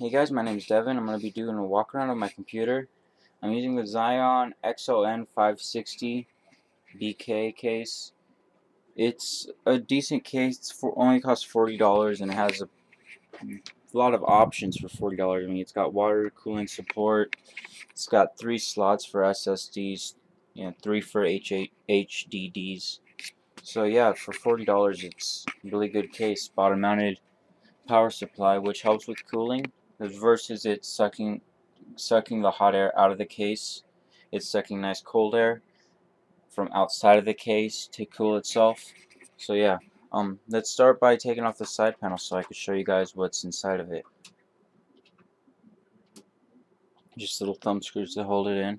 Hey guys, my name is Devin. I'm going to be doing a walk around of my computer. I'm using the Xeon XON 560 BK case. It's a decent case. It's only costs $40 and it has a lot of options for $40. I mean, it's got water cooling support. It's got 3 slots for SSDs, 3 for HDDs. So yeah, for $40, it's a really good case. Bottom mounted power supply, which helps with cooling, versus it sucking the hot air out of the case. It's sucking nice cold air from outside of the case to cool itself. So yeah, let's start by taking off the side panel so I can show you guys what's inside of it. Just little thumb screws to hold it in.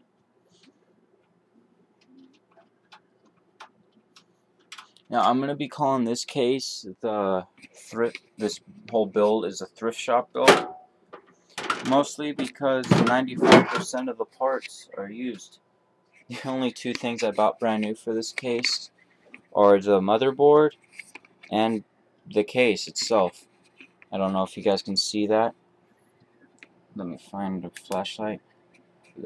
Now I'm going to be calling this case the Thrift. This whole build is a thrift shop build, mostly because 95% of the parts are used. The only 2 things I bought brand new for this case are the motherboard and the case itself. I don't know if you guys can see that. Let me find a flashlight.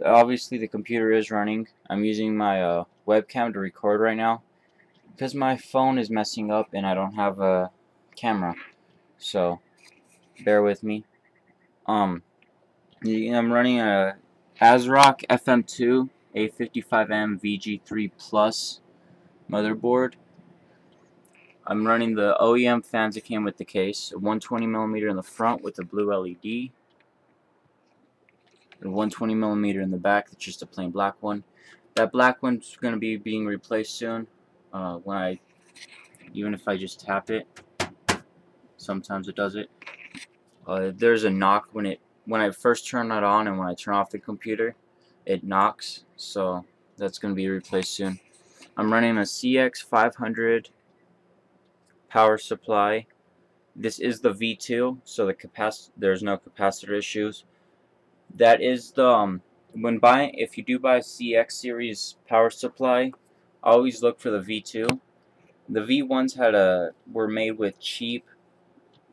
Obviously the computer is running. I'm using my webcam to record right now because my phone is messing up and I don't have a camera, so bear with me. I'm running a ASRock FM2 A55M VG3 Plus motherboard. I'm running the OEM fans that came with the case, a 120mm in the front with a blue LED, and 120mm in the back, that's just a plain black one. That black one's going to be being replaced soon. Even if I just tap it, sometimes it does it. There's a knock when I first turn it on, and when I turn off the computer, it knocks. So that's going to be replaced soon. I'm running a CX500 power supply. This is the V2, so there's no capacitor issues. That is the if you do buy a CX series power supply, always look for the V2. The V1s were made with cheap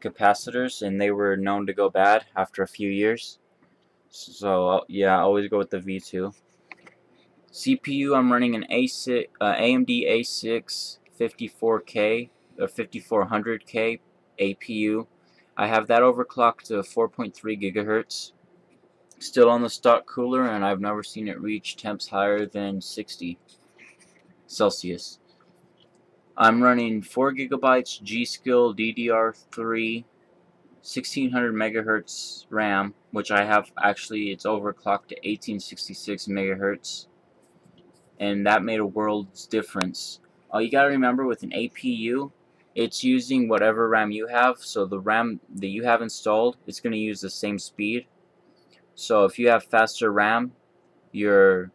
capacitors, and they were known to go bad after a few years. So yeah, always go with the V2. CPU, I'm running an AMD A6 54K or 5400K APU. I have that overclocked to 4.3 gigahertz. Still on the stock cooler, and I've never seen it reach temps higher than 60 Celsius. I'm running 4 gigabytes G-Skill DDR3 1600 megahertz RAM, which I have it's overclocked to 1866 megahertz, and that made a world's difference. All you gotta remember with an APU, it's using whatever RAM you have, so the RAM that you have installed, it's going to use the same speed. So if you have faster RAM, your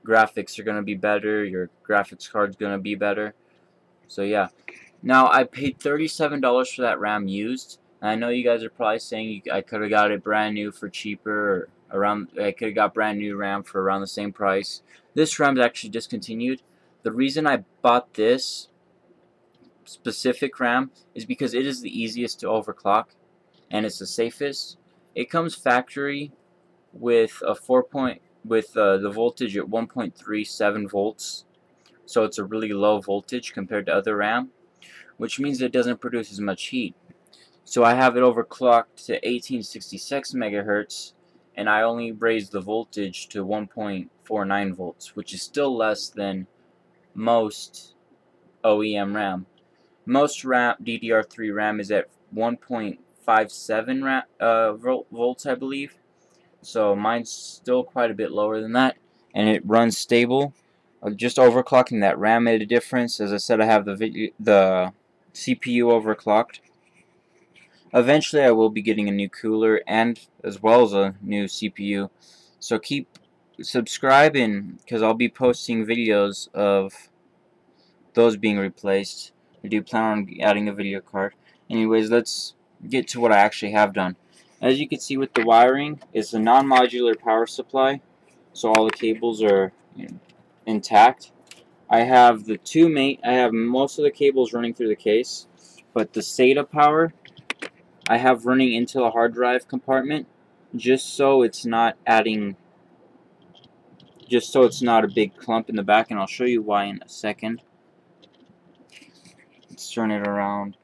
graphics are going to be better, your graphics card's going to be better. So yeah. Now I paid $37 for that RAM used. And I know you guys are probably saying I could have got it brand new for cheaper, or I could have got brand new RAM for around the same price. This RAM is actually discontinued. The reason I bought this specific RAM is because it is the easiest to overclock and it's the safest. It comes factory with a the voltage at 1.37 volts, so it's a really low voltage compared to other RAM, which means it doesn't produce as much heat. So I have it overclocked to 1866 megahertz, and I only raised the voltage to 1.49 volts, which is still less than most OEM RAM. Most DDR3 RAM is at 1.57 volts, I believe. So mine's still quite a bit lower than that, and it runs stable. Just overclocking that RAM made a difference. As I said, I have the CPU overclocked. Eventually I will be getting a new cooler and as well as a new CPU. So keep subscribing, because I'll be posting videos of those being replaced. I do plan on adding a video card. Anyways, let's get to what I actually have done. As you can see with the wiring, it's a non-modular power supply, so all the cables are intact. I have I have most of the cables running through the case, but the SATA power I have running into the hard drive compartment, just so it's not adding, just so it's not a big clump in the back, and I'll show you why in a second. Let's turn it around.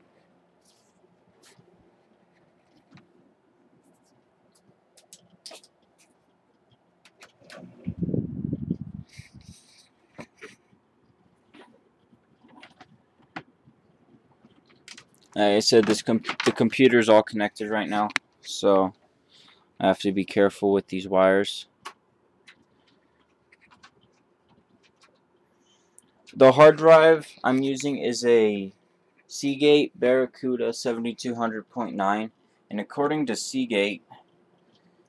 Like I said, the computer's all connected right now, so I have to be careful with these wires. The hard drive I'm using is a Seagate Barracuda 7200.9, and according to Seagate,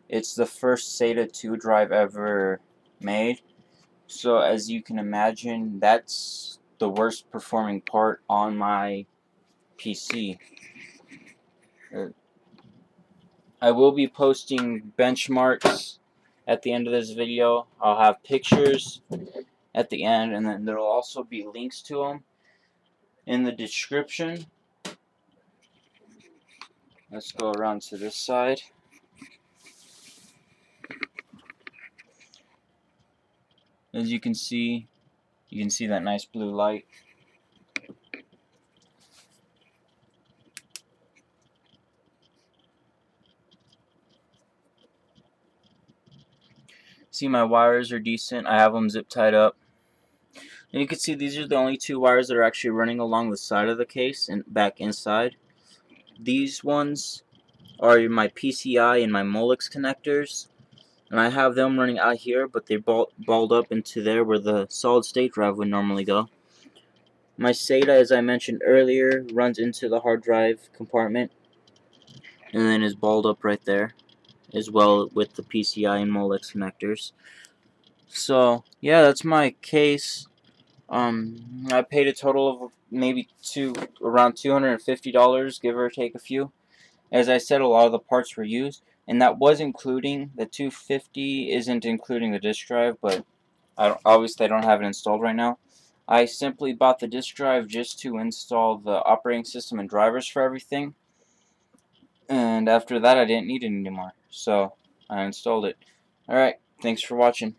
it's the first SATA 2 drive ever made. So as you can imagine, that's the worst performing part on my PC. I will be posting benchmarks at the end of this video. I'll have pictures at the end, and then there will also be links to them in the description. Let's go around to this side. As you can see that nice blue light. See, my wires are decent. I have them zip tied up. And you can see these are the only two wires that are actually running along the side of the case and back inside. These ones are my PCI and my Molex connectors. And I have them running out here, but they're balled up into there where the solid state drive would normally go. My SATA, as I mentioned earlier, runs into the hard drive compartment and then is balled up right there, as well with the PCI and Molex connectors. So yeah, that's my case. I paid a total of maybe around $250, give or take a few. As I said, a lot of the parts were used, and that was including the $250 isn't including the disk drive, but obviously I don't have it installed right now. I simply bought the disk drive just to install the operating system and drivers for everything, and after that I didn't need it anymore, so I installed it. Alright, thanks for watching.